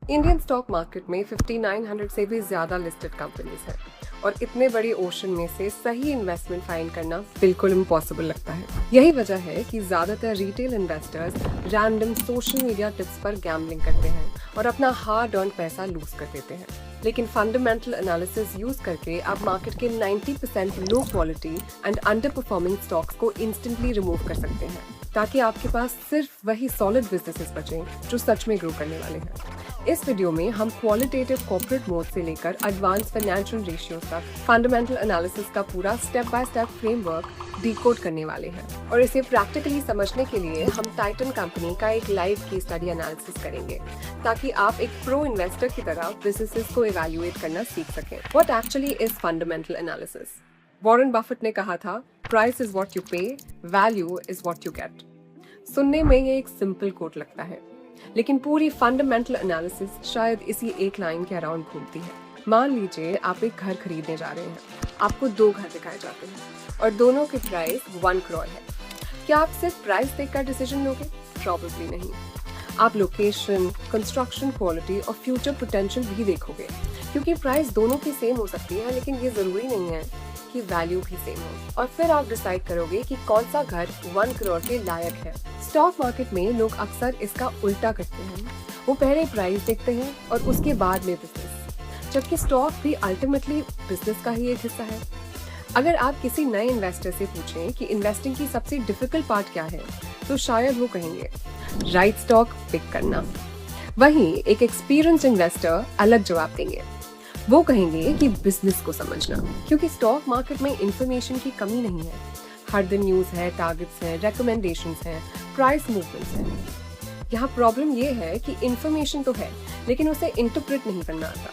Indian stock market में 5900 से भी ज्यादा लिस्टेड कंपनीज हैं और इतने बड़े ओशन में से सही इन्वेस्टमेंट फाइंड करना बिल्कुल इम्पॉसिबल लगता है। यही वजह है कि ज्यादातर retail investors random social media tips पर गैम्बलिंग करते हैं और अपना हार्ड अर्न पैसा लूज कर देते हैं। लेकिन फंडामेंटल एनालिसिस यूज करके आप मार्केट के 90% low quality and under performing stocks को इंस्टेंटली रिमूव कर सकते हैं, ताकि आपके पास सिर्फ वही सॉलिड बिजनेसेस बचें जो सच में ग्रो करने वाले हैं। इस वीडियो में हम क्वालिटेटिव कॉर्पोरेट मोड से लेकर एडवांस फाइनेंशियल रेशियोज तक फंडामेंटल एनालिसिस का पूरा step by step framework decode करने वाले हैं। और इसे प्रैक्टिकली समझने के लिए हम टाइटन कंपनी का एक लाइव केस स्टडी एनालिसिस करेंगे, ताकि आप एक प्रो इन्वेस्टर की तरह बिजनेसेस को इवैल्यूएट करना सीख सकें। What actually is fundamental analysis? Warren Buffett ने कहा था, प्राइस इज व्हाट यू पे, value is what you get. सुनने में ये एक सिंपल कोट लगता है, लेकिन पूरी फंडामेंटल एनालिसिस शायद इसी एक लाइन के अराउंड घूमती है। मान लीजिए आप एक घर खरीदने जा रहे हैं, आपको 2 घर दिखाए जाते हैं और दोनों की प्राइस 1 करोड़ है। क्या आप सिर्फ प्राइस देखकर डिसीजन लोगे? प्रॉबेबली नहीं। आप लोकेशन, कंस्ट्रक्शन क्वालिटी और फ्यूचर पोटेंशियल भी देखोगे, क्योंकि प्राइस दोनों की सेम हो सकती है, लेकिन ये जरूरी नहीं है कि वैल्यू भी सेम हो। और फिर आप डिसाइड करोगे कि कौन सा घर 1 करोड़ के लायक है। स्टॉक मार्केट में लोग अक्सर इसका उल्टा करते हैं, वो पहले प्राइस देखते हैं और उसके बाद में बिजनेस, जबकि स्टॉक भी अल्टीमेटली बिजनेस का ही एक हिस्सा है। अगर आप किसी नए इन्वेस्टर से पूछें कि इन्वेस्टिंग की सबसे डिफिकल्ट पार्ट क्या है, तो शायद वो कहेंगे राइट स्टॉक पिक करना। वहीं एक एक्सपीरियंस्ड इन्वेस्टर अलग जवाब देंगे, वो कहेंगे कि बिजनेस को समझना, क्योंकि स्टॉक मार्केट में इंफॉर्मेशन की कमी नहीं है। हर दिन न्यूज़ है, टारगेट्स हैं, रेकमेंडेशंस हैं, प्राइस मूवमेंट्स हैं। यहाँ प्रॉब्लम ये है कि इंफॉर्मेशन तो है, लेकिन उसे इंटरप्रेट नहीं करना आता,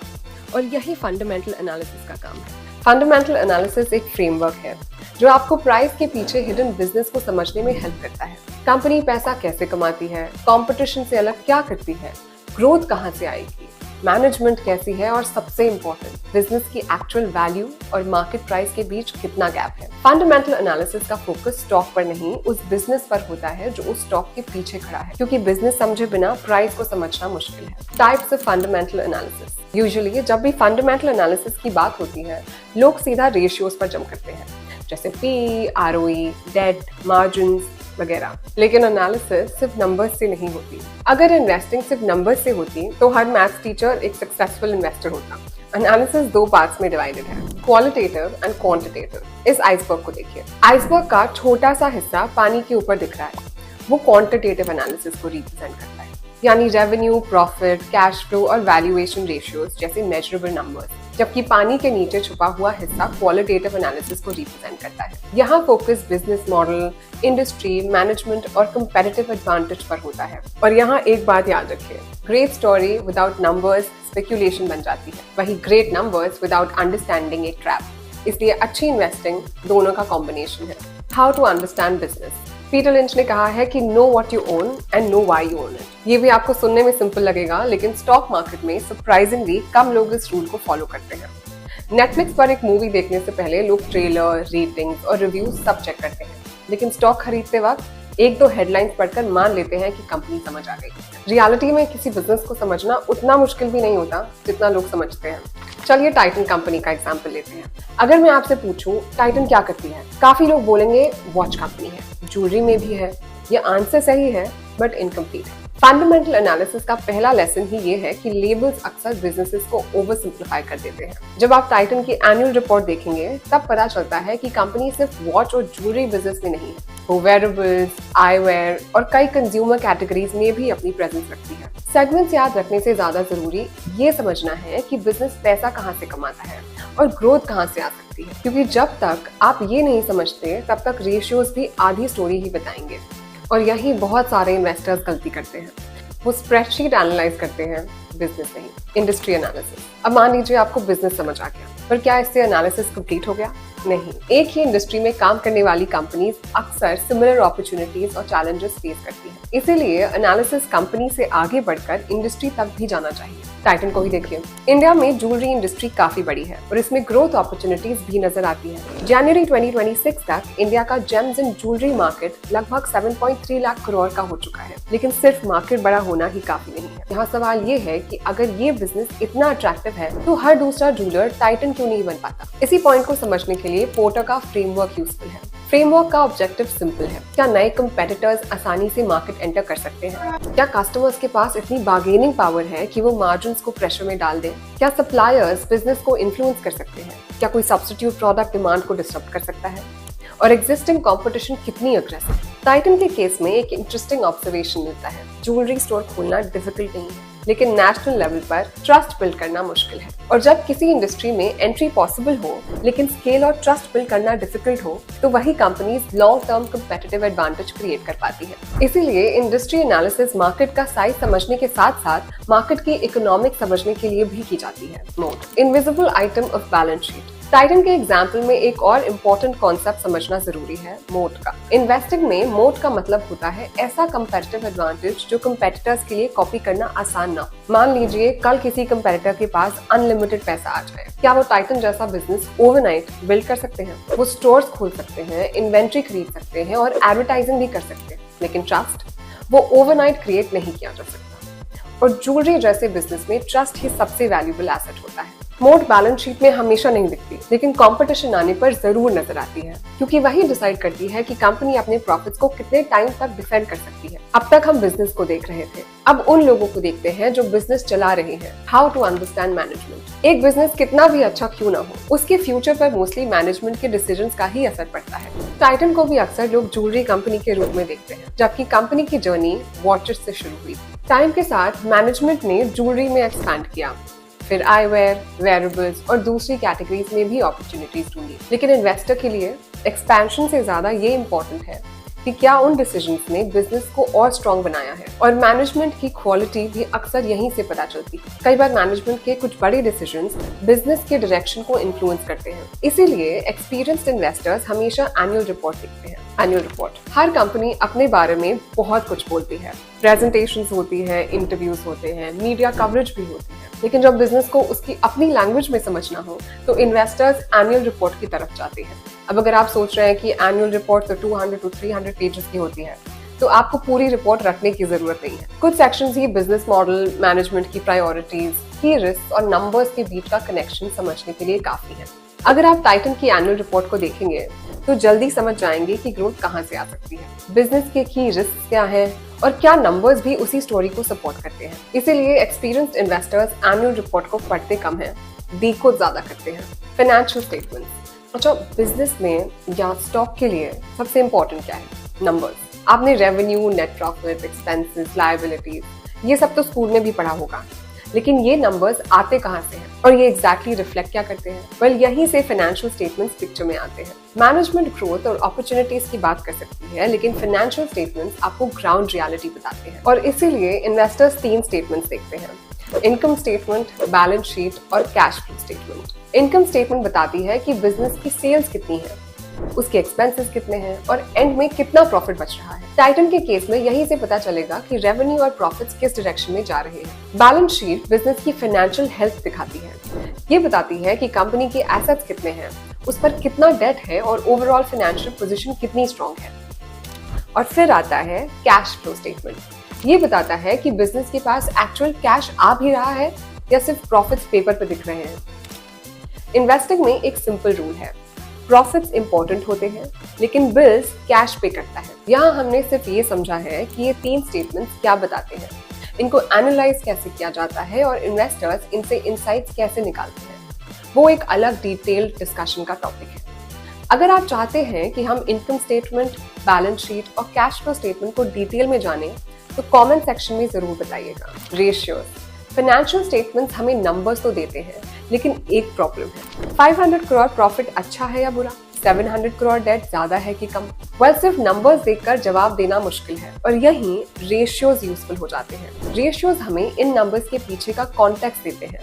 और यही फंडामेंटल एनालिसिस का काम है। फंडामेंटल एनालिसिस एक फ्रेमवर्क है जो आपको प्राइस के पीछे हिडन बिजनेस को समझने में हेल्प करता है। कंपनी पैसा कैसे कमाती है, कंपटीशन से अलग क्या करती है, ग्रोथ कहाँ से आएगी, मैनेजमेंट कैसी है, और सबसे इम्पोर्टेंट बिजनेस की एक्चुअल वैल्यू और मार्केट प्राइस के बीच कितना गैप है। फंडामेंटल एनालिसिस का फोकस स्टॉक पर नहीं, उस बिजनेस पर होता है जो उस स्टॉक के पीछे खड़ा है, क्योंकि बिजनेस समझे बिना प्राइस को समझना मुश्किल है। Types of fundamental analysis. Usually जब भी फंडामेंटल एनालिसिस की बात होती है, लोग सीधा रेशियोज पर जंप करते हैं, जैसे पी, आरओई, डेट, मार्जिन वगैरह। लेकिन एनालिसिस सिर्फ नंबर्स से नहीं होती। अगर इन्वेस्टिंग सिर्फ नंबर्स से होती तो हर मैथ्स टीचर एक सक्सेसफुल इन्वेस्टर होता। एनालिसिस 2 पार्ट्स में डिवाइडेड है, क्वालिटेटिव एंड क्वांटिटेटिव। इस आइसबर्ग को देखिए। आइसबर्ग का छोटा सा हिस्सा पानी के ऊपर दिख रहा है, वो क्वांटिटेटिव एनालिसिस को रिप्रेजेंट करता है, यानी रेवेन्यू, प्रॉफिट, कैश फ्लो और वैल्यूएशन रेशियोज जैसे मेजरेबल नंबर्स। जबकि पानी के नीचे छुपा हुआ हिस्सा क्वालिटेटिव एनालिसिस को रिप्रेजेंट करता है। यहाँ focus business model, industry, management और कंपेटिटिव एडवांटेज पर होता है। और यहाँ एक बात याद रखिए, great story without numbers speculation बन जाती है, वही ग्रेट नंबर्स विदाउट अंडरस्टैंडिंग एक ट्रैप। इसलिए अच्छी इन्वेस्टिंग दोनों का कॉम्बिनेशन है। How to understand business. Peter Lynch ने कहा है कि know what you own and know why you own it. ये भी आपको सुनने में सिंपल लगेगा, लेकिन स्टॉक मार्केट में सरप्राइजिंगली कम लोग इस रूल को फॉलो करते हैं। नेटफ्लिक्स पर एक मूवी देखने से पहले लोग ट्रेलर, रेटिंग्स और रिव्यूज सब चेक करते हैं, लेकिन स्टॉक खरीदते वक्त 1-2 हेडलाइंस पढ़कर मान लेते हैं कि कंपनी समझ आ गई। रियलिटी में किसी बिजनेस को समझना उतना मुश्किल भी नहीं होता जितना लोग समझते हैं। चलिए टाइटन कंपनी का एग्जांपल लेते हैं। अगर मैं आपसे पूछूं टाइटन क्या करती है, काफी लोग बोलेंगे वॉच कंपनी है, ज्वेलरी में भी है। ये आंसर सही है, बट इनकम्प्लीट है। फंडामेंटल एनालिसिस का पहला लेसन ही ये है कि लेबल्स अक्सर बिजनेसेस को ओवर सिंप्लीफाई कर देते हैं। जब आप टाइटन की एनुअल रिपोर्ट देखेंगे, तब पता चलता है कि कंपनी सिर्फ वॉच और ज्वेलरी बिजनेस में नहीं है, वो वेयरेबल्स, आईवेयर और कई कंज्यूमर कैटेगरीज में भी अपनी प्रेजेंस रखती है। सेगमेंट्स याद रखने से ज्यादा जरूरी ये समझना है कि बिजनेस पैसा कहाँ से कमाता है और ग्रोथ कहाँ से आ सकती है, क्योंकि जब तक आप ये नहीं समझते, तब तक रेशियोज भी आधी स्टोरी ही बताएंगे। और यही बहुत सारे इन्वेस्टर्स गलती करते हैं, वो स्प्रेडशीट एनालाइज करते हैं, बिजनेस नहीं। Industry analysis. अब मान लीजिए आपको बिजनेस समझ आ गया, पर क्या इससे एनालिसिस कंप्लीट हो गया? नहीं, एक ही इंडस्ट्री में काम करने वाली कंपनीज अक्सर सिमिलर अपॉर्चुनिटीज और चैलेंजेस फेस करती हैं। इसीलिए एनालिसिस कंपनी से आगे बढ़कर इंडस्ट्री तक भी जाना चाहिए। टाइटन को ही देखिए, इंडिया में ज्वेलरी इंडस्ट्री काफी बड़ी है और इसमें ग्रोथ अपॉर्चुनिटीज भी नजर आती है। जनवरी 2026 तक इंडिया का जेम्स एंड ज्वेलरी मार्केट लगभग 7.3 लाख करोड़ का हो चुका है। लेकिन सिर्फ मार्केट बड़ा होना ही काफी नहीं है। यहाँ सवाल ये है कि अगर ये बिजनेस इतना अट्रैक्टिव है तो हर दूसरा ज्वेलर टाइटन क्यों नहीं बन पाता। इसी पॉइंट को समझने के लिए पोर्टर का फ्रेमवर्क यूजफुल है। फ्रेमवर्क का ऑब्जेक्टिव सिंपल है। क्या नए कंपेटिटर्स आसानी से मार्केट एंटर कर सकते हैं? क्या कस्टमर्स के पास इतनी बार्गेनिंग पावर है कि वो मार्जिन्स को प्रेशर में डाल दें? क्या सप्लायर्स बिजनेस को इन्फ्लुएंस कर सकते हैं? क्या कोई सब्स्टिट्यूट प्रोडक्ट डिमांड को डिस्टर्ब कर सकता है? और एग्जिस्टिंग कंपटीशन कितनी अग्रेसिव है? टाइटन के केस में एक इंटरेस्टिंग ऑब्जर्वेशन मिलता है। ज्वेलरी स्टोर खोलना डिफिकल्ट नहीं है, लेकिन नेशनल लेवल पर ट्रस्ट बिल्ड करना मुश्किल है। और जब किसी इंडस्ट्री में एंट्री पॉसिबल हो लेकिन स्केल और ट्रस्ट बिल्ड करना डिफिकल्ट हो, तो वही companies long term competitive advantage create कर पाती है। इसीलिए इंडस्ट्री एनालिसिस मार्केट का साइज समझने के साथ साथ मार्केट की इकोनॉमिक समझने के लिए भी की जाती है। मोट, invisible item of balance sheet. Titan के एग्जाम्पल में एक और इम्पोर्टेंट कॉन्सेप्ट समझना जरूरी है, मोट का। इन्वेस्टिंग में मोट का मतलब होता है ऐसा कंपेटिटिव एडवांटेज जो कंपेटिटर्स के लिए कॉपी करना आसान ना हो। मान लीजिए कल किसी कंपेटिटर के पास अनलिमिटेड पैसा आ जाए, क्या वो टाइटन जैसा बिजनेस ओवरनाइट बिल्ड कर सकते हैं? वो स्टोर्स खोल सकते हैं, इन्वेंट्री खरीद सकते हैं और एडवर्टाइजिंग भी कर सकते हैं, लेकिन ट्रस्ट वो ओवरनाइट क्रिएट नहीं किया जा सकता। और ज्वेलरी जैसे बिजनेस में ट्रस्ट ही सबसे वैल्यूएबल एसेट होता है। मोट बैलेंस शीट में हमेशा नहीं दिखती, लेकिन कंपटीशन आने पर जरूर नजर आती है, क्योंकि वही डिसाइड करती है कि कंपनी अपने प्रॉफिट्स को कितने टाइम तक डिफेंड कर सकती है। अब तक हम बिजनेस को देख रहे थे, अब उन लोगों को देखते हैं जो बिजनेस चला रहे हैं। How to understand management. एक बिजनेस कितना भी अच्छा क्यों ना हो, उसके फ्यूचर पर मोस्टली मैनेजमेंट के डिसीजंस का ही असर पड़ता है। टाइटन को भी अक्सर लोग ज्वेलरी कंपनी के रूप में देखते हैं, जबकि कंपनी की जर्नी वॉचेस से शुरू हुई। टाइम के साथ मैनेजमेंट ने ज्वेलरी में एक्सपैंड किया, फिर आईवेयर, वेयरेबल्स और दूसरी कैटेगरीज में भी अपॉर्चुनिटीज ढूंढी। लेकिन इन्वेस्टर के लिए एक्सपेंशन से ज्यादा ये इम्पोर्टेंट है कि क्या उन डिसीजंस ने बिजनेस को और स्ट्रॉन्ग बनाया है। और मैनेजमेंट की क्वालिटी भी अक्सर यहीं से पता चलती है। कई बार मैनेजमेंट के कुछ बड़े डिसीजंस बिजनेस के डायरेक्शन को इन्फ्लुएंस करते हैं। इसीलिए एक्सपीरियंस्ड इन्वेस्टर्स हमेशा एनुअल रिपोर्ट लिखते हैं। एनुअल रिपोर्ट, हर कंपनी अपने बारे में बहुत कुछ बोलती है, प्रेजेंटेशंस होती है, इंटरव्यूज होते हैं, मीडिया कवरेज भी होती है। लेकिन जब बिजनेस को उसकी अपनी लैंग्वेज में समझना हो तो इन्वेस्टर्स एनुअल रिपोर्ट की तरफ जाते हैं। अब अगर आप सोच रहे हैं कि एनुअल रिपोर्ट तो 200 to 300 पेजेस की होती है, तो आपको पूरी रिपोर्ट रखने की जरूरत नहीं है। कुछ सेक्शंस ही बिजनेस मॉडल, मैनेजमेंट की प्रायोरिटीज, की रिस्क और नंबर्स के बीच का कनेक्शन समझने के लिए काफी है। अगर आप टाइटन की एनुअल रिपोर्ट को देखेंगे तो जल्दी समझ जाएंगे कि ग्रोथ कहाँ से आ सकती है, बिजनेस के की रिस्क क्या है और क्या नंबर्स भी उसी स्टोरी को सपोर्ट करते हैं। इसीलिए एक्सपीरियंस्ड इन्वेस्टर्स एनुअल रिपोर्ट को पढ़ते कम हैं, डीकोड ज्यादा करते हैं। Financial statements. अच्छा, बिजनेस में या स्टॉक के लिए सबसे इंपॉर्टेंट क्या है? नंबर्स। आपने revenue, net profit, expenses, liabilities, ये सब तो स्कूल में भी पढ़ा होगा, लेकिन ये नंबर्स आते कहाँ से हैं और ये एग्जैक्टली रिफ्लेक्ट क्या करते हैं? वेल, यहीं से फाइनेंशियल स्टेटमेंट्स पिक्चर में आते हैं। मैनेजमेंट ग्रोथ और अपॉर्चुनिटीज की बात कर सकती है, लेकिन फाइनेंशियल स्टेटमेंट्स आपको ग्राउंड रियलिटी बताते हैं। और इसीलिए इन्वेस्टर्स 3 स्टेटमेंट्स देखते हैं, इनकम स्टेटमेंट, बैलेंस शीट और cash flow statement. Income statement बताती है कि बिजनेस की सेल्स कितनी है, उसके एक्सपेंसेस कितने हैं और एंड में कितना प्रॉफिट बच रहा है। टाइटन के केस में यहीं से पता चलेगा कि रेवेन्यू और प्रॉफिट्स किस डायरेक्शन में जा रहे हैं। बैलेंस शीट बिजनेस की फाइनेंशियल हेल्थ दिखाती है, ये बताती है कि कंपनी के एसेट्स कितने हैं, उस पर कितना डेट है और ओवरऑल फाइनेंशियल पोजीशन कितनी स्ट्रांग है। और फिर आता है कैश फ्लो स्टेटमेंट, ये बताता है कि बिजनेस के पास एक्चुअल कैश आ भी रहा है या सिर्फ प्रॉफिट्स पेपर पर दिख रहे हैं। इन्वेस्टिंग में एक सिंपल रूल है, प्रॉफिट्स इंपॉर्टेंट होते हैं लेकिन बिल्स कैश पे करता है। यहाँ हमने सिर्फ ये समझा है कि ये 3 स्टेटमेंट्स क्या बताते हैं, इनको एनालाइज कैसे किया जाता है और इन्वेस्टर्स इनसे इनसाइट्स कैसे निकालते हैं, वो एक अलग डिटेल्ड डिस्कशन का टॉपिक है। अगर आप चाहते हैं कि हम इनकम स्टेटमेंट, बैलेंस शीट और कैश फ्लो स्टेटमेंट को डिटेल में जानें तो कमेंट सेक्शन में जरूर बताइएगा। रेशियोज। फाइनेंशियल स्टेटमेंट्स हमें नंबर्स तो देते हैं, लेकिन एक प्रॉब्लम है, 500 करोड़ प्रॉफिट अच्छा है या बुरा, 700 करोड़ डेट ज्यादा है कि कम। सिर्फ नंबर्स देखकर जवाब देना मुश्किल है और यहीं रेशियोज यूजफुल हो जाते हैं। रेशियोज हमें इन नंबर्स के पीछे का कॉन्टेक्स्ट देते हैं।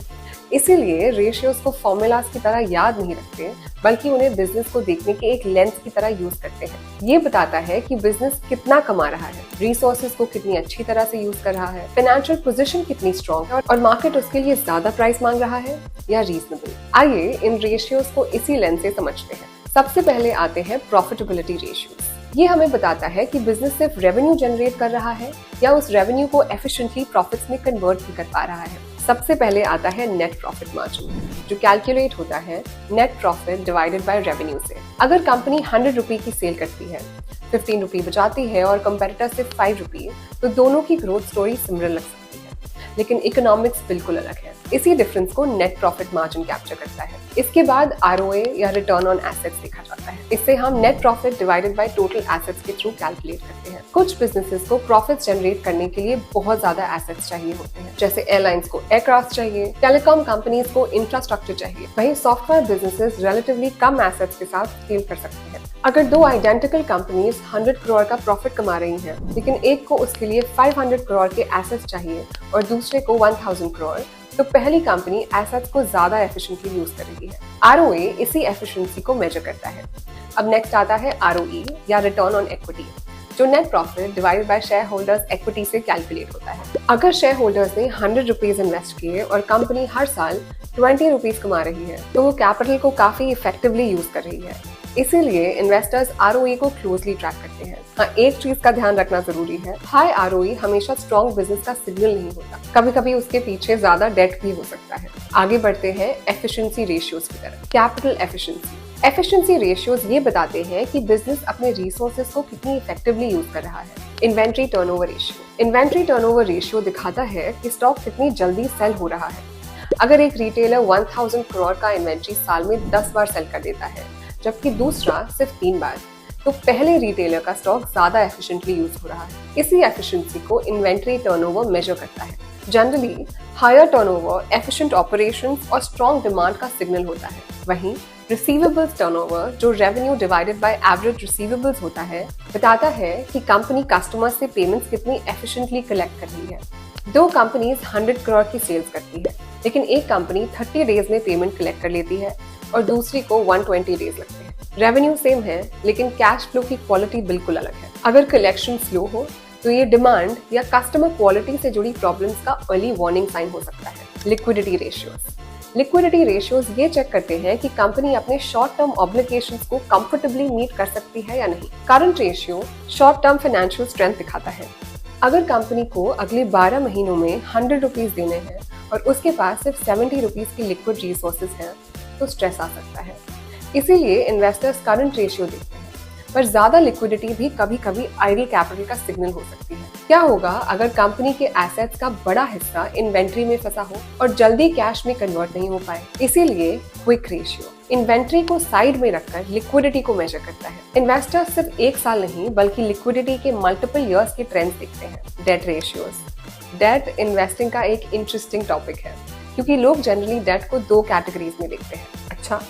इसीलिए रेशियोज को फॉर्मूलाज की तरह याद नहीं रखते, बल्कि उन्हें बिजनेस को देखने के एक लेंस की तरह यूज करते हैं। ये बताता है कि बिजनेस कितना कमा रहा है, रिसोर्सेज को कितनी अच्छी तरह से यूज कर रहा है, फाइनेंशियल पोजीशन कितनी स्ट्रांग है और मार्केट उसके लिए ज्यादा प्राइस मांग रहा है या रीजनेबल। आइए इन रेशियोज को इसी लेंस से समझते हैं। सबसे पहले आते हैं प्रॉफिटेबिलिटी रेशियोज। ये हमें बताता है कि बिजनेस सिर्फ रेवेन्यू जनरेट कर रहा है या उस रेवेन्यू को एफिशिएंटली प्रॉफिट्स में कन्वर्ट भी कर पा रहा है। सबसे पहले आता है नेट प्रॉफिट मार्जिन, जो कैलकुलेट होता है net profit divided by revenue से। अगर कंपनी 100 रुपए की सेल करती है, 15 रुपए बचाती है और कंपेटिटर सिर्फ 5 रुपए, तो दोनों की ग्रोथ स्टोरी सिमिलर लग सकती है, लेकिन इकोनॉमिक्स बिल्कुल अलग है। इसी डिफरेंस को नेट प्रॉफिट मार्जिन कैप्चर करता है। इसके बाद आरओए या रिटर्न ऑन एसेट्स देखा जाता है। इससे हम net profit divided by total assets के थ्रू कैलकुलेट करते हैं। कुछ बिजनेसेस को प्रॉफिट्स जनरेट करने के लिए बहुत ज्यादा एसेट्स चाहिए होते हैं, जैसे एयरलाइंस को एयरक्राफ्ट चाहिए, टेलीकॉम कंपनीज को इंफ्रास्ट्रक्चर चाहिए। वहीं सॉफ्टवेयर बिजनेसेस रिलेटिवली कम एसेट्स के साथ स्केल कर सकते हैं। अगर दो आइडेंटिकल कंपनीज 100 करोड़ का प्रॉफिट कमा रही हैं, लेकिन एक को उसके लिए 500 करोड़ के एसेट्स चाहिए और दूसरे को 1000 करोड़, तो पहली कंपनी एसेट्स को ज्यादा एफिशिएंटली यूज कर रही है। आरओए इसी एफिशिएंसी को मेजर करता है। अब नेक्स्ट आता है आरओई या रिटर्न ऑन इक्विटी, जो net profit divided by share holders equity से कैलकुलेट होता है। अगर शेयर होल्डर्स ने 100 रुपीज इन्वेस्ट किए और कंपनी हर साल 20 रुपीज कमा रही है, तो वो कैपिटल को काफी इफेक्टिवली यूज कर रही है। इसीलिए इन्वेस्टर्स आरओई को क्लोजली ट्रैक करते हैं। हाँ, एक चीज का ध्यान रखना जरूरी है, हाई आरओई हमेशा स्ट्रॉन्ग बिजनेस का सिग्नल नहीं होता। कभी कभी उसके पीछे ज्यादा डेट भी हो सकता है। आगे बढ़ते हैं एफिशिएंसी रेशियोज की तरफ। Capital efficiency. एफिशिएंसी रेशियोज ये बताते हैं कि बिजनेस अपने रिसोर्सेज को कितनी इफेक्टिवली यूज कर रहा है। Inventory turnover ratio. Inventory turnover ratio दिखाता है कि स्टॉक कितनी जल्दी सेल हो रहा है। अगर एक रिटेलर 1000 करोड़ का इन्वेंट्री साल में 10 बार सेल कर देता है, जबकि दूसरा सिर्फ 3 बार, तो पहले रिटेलर का स्टॉक ज्यादा एफिशिएंटली यूज हो रहा है। इसी एफिशिएंसी को इन्वेंट्री टर्नओवर मेजर करता है। Generally higher turnover efficient operations और स्ट्रॉन्ग डिमांड का सिग्नल होता है। वहीं रिसीवेबल्स टर्नओवर, जो revenue divided by average receivables होता है, बताता है कि कंपनी कस्टमर से पेमेंट्स कितनी एफिशिएंटली कलेक्ट कर रही है। दो कंपनीज 100 करोड़ की सेल्स करती है, लेकिन एक कंपनी 30 डेज में पेमेंट कलेक्ट कर लेती है और दूसरी को 120 डेज लगते हैं। रेवेन्यू सेम है, लेकिन कैश फ्लो की क्वालिटी बिल्कुल अलग है। अगर कलेक्शन स्लो हो, तो ये डिमांड या कस्टमर क्वालिटी से जुड़ी प्रॉब्लम्स का अर्ली वार्निंग साइन हो सकता है। Liquidity ratios. लिक्विडिटी रेशियोज ये चेक करते हैं कि कंपनी अपने शॉर्ट टर्म ऑब्लिगेशंस को कंफर्टेबली मीट कर सकती है या नहीं। Current ratio short term financial strength दिखाता है। अगर कंपनी को अगले 12 महीनों में 100 रुपीज देने हैं और उसके पास सिर्फ 70 रुपीज की लिक्विड रिसोर्सेज हैं, तो स्ट्रेस आ सकता है। इसीलिए इन्वेस्टर्स करंट रेशियो देखते हैं, पर ज्यादा लिक्विडिटी भी कभी कभी आइडल कैपिटल का सिग्नल हो सकती है। क्या होगा अगर कंपनी के एसेट्स का बड़ा हिस्सा इन्वेंट्री में फंसा हो और जल्दी कैश में कन्वर्ट नहीं हो पाए? इसीलिए क्विक रेशियो इन्वेंट्री को साइड में रखकर लिक्विडिटी को मेजर करता है। इन्वेस्टर्स सिर्फ एक साल नहीं, बल्कि लिक्विडिटी के मल्टीपल ईयर्स के ट्रेंड्स देखते हैं। Date ratios. डेट इन्वेस्टिंग का एक इंटरेस्टिंग टॉपिक है, क्योंकि लोग जनरली डेट को 2 कैटेगरीज में देखते हैं, अच्छा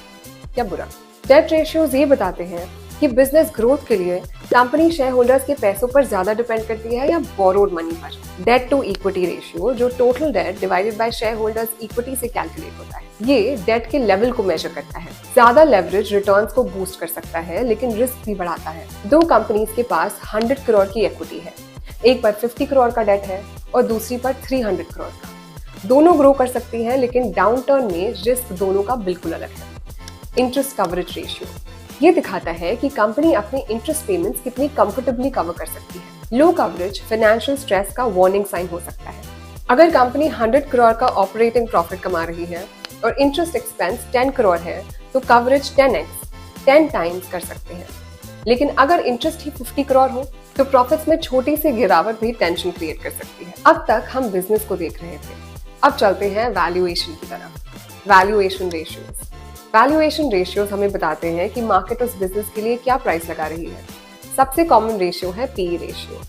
या बुरा। डेट रेशियोज ये बताते हैं कि बिजनेस ग्रोथ के लिए कंपनी शेयर होल्डर्स के पैसों पर ज्यादा डिपेंड करती है या बोरोड मनी पर। डेट टू इक्विटी रेशियो, जो total date divided by share holders equity से कैलकुलेट होता है, ये डेट के लेवल को मेजर करता है। ज्यादा लेवरेज रिटर्न्स को बूस्ट कर सकता है, लेकिन रिस्क भी बढ़ाता है। दो कंपनीज के पास 100 करोड़ की इक्विटी है, एक पर 50 करोड़ का डेट है और दूसरी पर 300 करोड़ का। दोनों ग्रो कर सकती हैं, लेकिन डाउन टर्न में रिस्क दोनों का बिल्कुल अलग है। इंटरेस्ट कवरेज रेशियो ये दिखाता है कि कंपनी अपने इंटरेस्ट पेमेंट्स कितनी कंफर्टेबली कवर कर सकती है। लो कवरेज फाइनेंशियल स्ट्रेस का वार्निंग साइन हो सकता है। अगर कंपनी 100 करोड़ का ऑपरेटिंग प्रॉफिट कमा रही है और इंटरेस्ट एक्सपेंस 10 करोड़ है, तो कवरेज 10 टाइम्स कर सकते हैं। लेकिन अगर इंटरेस्ट ही 50 करोड़ हो, तो प्रॉफिट्स में छोटी सी गिरावट भी टेंशन क्रिएट कर सकती है। अब तक हम बिजनेस को देख रहे थे, अब चलते हैं वैल्यूएशन की तरफ। Valuation ratios. वैल्यूएशन रेशियोज हमें बताते हैं कि मार्केट उस बिजनेस के लिए क्या प्राइस लगा रही है। सबसे कॉमन रेशियो है पीई रेशियो।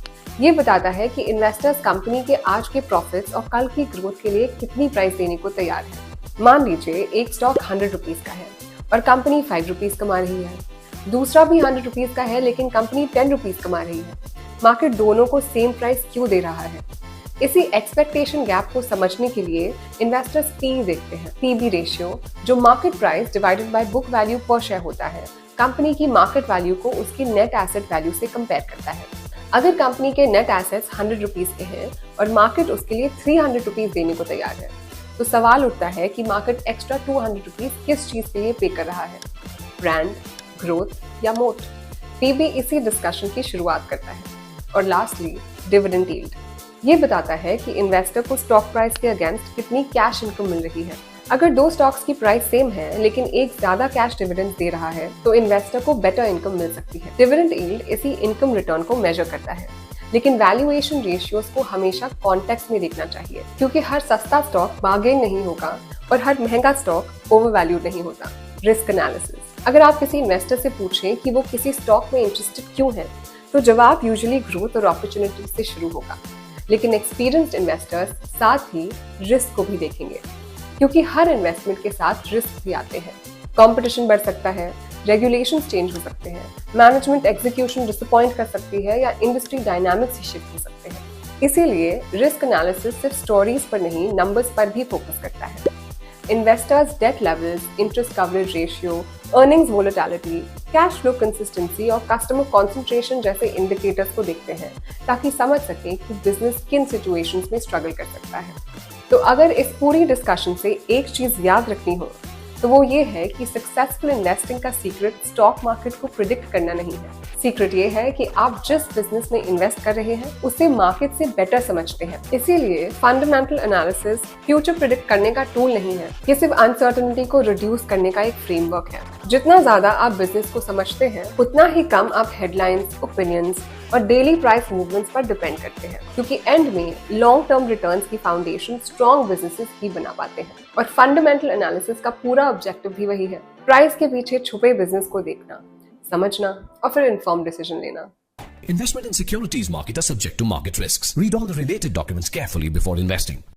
ये बताता है कि इन्वेस्टर्स कंपनी के आज के प्रॉफिट्स और कल की ग्रोथ के लिए कितनी प्राइस देने को तैयार है। मान लीजिए एक स्टॉक 100 रुपीज का है और कंपनी 5 रुपीज कमा रही है, दूसरा भी 100 रुपीज का है लेकिन कंपनी 10 रुपीज कमा रही है। मार्केट दोनों को सेम प्राइस क्यों दे रहा है? इसी एक्सपेक्टेशन गैप को समझने के लिए इन्वेस्टर्स पी देखते हैं। पीबी रेशियो, जो market price divided by book value पर शेयर होता है, कंपनी की मार्केट वैल्यू को उसकी नेट एसेट वैल्यू से कंपेयर करता है। अगर कंपनी के नेट एसेट्स 100 रुपीज के हैं और मार्केट उसके लिए 300 रुपीज देने को तैयार है, तो सवाल उठता है कि मार्केट एक्स्ट्रा 200 रुपीज किस चीज के लिए पे कर रहा है, ब्रांड, ग्रोथ या मोट। पीबी इसी डिस्कशन की शुरुआत करता है। और लास्टली डिविडेंड यील्ड, ये बताता है कि इन्वेस्टर को स्टॉक प्राइस के अगेंस्ट कितनी कैश इनकम मिल रही है। अगर दो स्टॉक्स की प्राइस सेम है लेकिन एक ज्यादा कैश डिविडेंड दे रहा है, तो इन्वेस्टर को बेटर इनकम मिल सकती है। डिविडेंड यील्ड इसी इनकम रिटर्न को मेजर करता है, लेकिन वैल्यूएशन रेशियोज को हमेशा कॉन्टेक्स्ट में देखना चाहिए, क्योंकि हर सस्ता स्टॉक बार्गेन नहीं होगा और हर महंगा स्टॉक ओवर वैल्यूड नहीं होता। रिस्क एनालिसिस, अगर आप किसी इन्वेस्टर से पूछें कि वो किसी स्टॉक में इंटरेस्टेड क्यों है, तो जवाब यूजुअली ग्रोथ और अपॉर्चुनिटी से शुरू होगा। लेकिन एक्सपीरियंस्ड इन्वेस्टर्स साथ ही रिस्क को भी देखेंगे, क्योंकि हर इन्वेस्टमेंट के साथ रिस्क भी आते हैं। कंपटीशन बढ़ सकता है, रेगुलेशंस चेंज हो सकते हैं, मैनेजमेंट एग्जीक्यूशन डिसअपॉइंट कर सकती है या इंडस्ट्री डायनामिक्स ही शिफ्ट हो सकते हैं। इसीलिए रिस्क एनालिसिस सिर्फ स्टोरीज पर नहीं, नंबर्स पर भी फोकस करता है। Investors debt levels, interest coverage ratio, earnings volatility, cash flow consistency और कस्टमर कंसंट्रेशन जैसे इंडिकेटर्स को देखते हैं, ताकि समझ सकें कि बिजनेस किन सिचुएशंस में स्ट्रगल कर सकता है। तो अगर इस पूरी डिस्कशन से एक चीज याद रखनी हो, तो वो ये है कि सक्सेसफुल इन्वेस्टिंग का सीक्रेट स्टॉक मार्केट को प्रिडिक्ट करना नहीं है। सीक्रेट ये है कि आप जिस बिजनेस में इन्वेस्ट कर रहे हैं उसे मार्केट से बेटर समझते हैं। इसीलिए फंडामेंटल एनालिसिस फ्यूचर प्रिडिक्ट करने का टूल नहीं है, ये सिर्फ अनसर्टेनिटी को रिड्यूस करने का एक फ्रेमवर्क है। जितना ज्यादा आप बिजनेस को समझते हैं, उतना ही कम आप हेडलाइंस, ओपिनियंस और डेली प्राइस मूवमेंट्स पर डिपेंड करते हैं, क्योंकि एंड में लॉन्ग टर्म रिटर्न्स की फाउंडेशन स्ट्रॉन्ग बिजनेसेस ही बना पाते हैं। और फंडामेंटल एनालिसिस का पूरा ऑब्जेक्टिव भी वही है, प्राइस के पीछे छुपे बिजनेस को देखना, समझना और फिर इन्फॉर्म डिसीजन लेना। Investment in securities market are subject to market risks. Read all the related documents carefully before investing.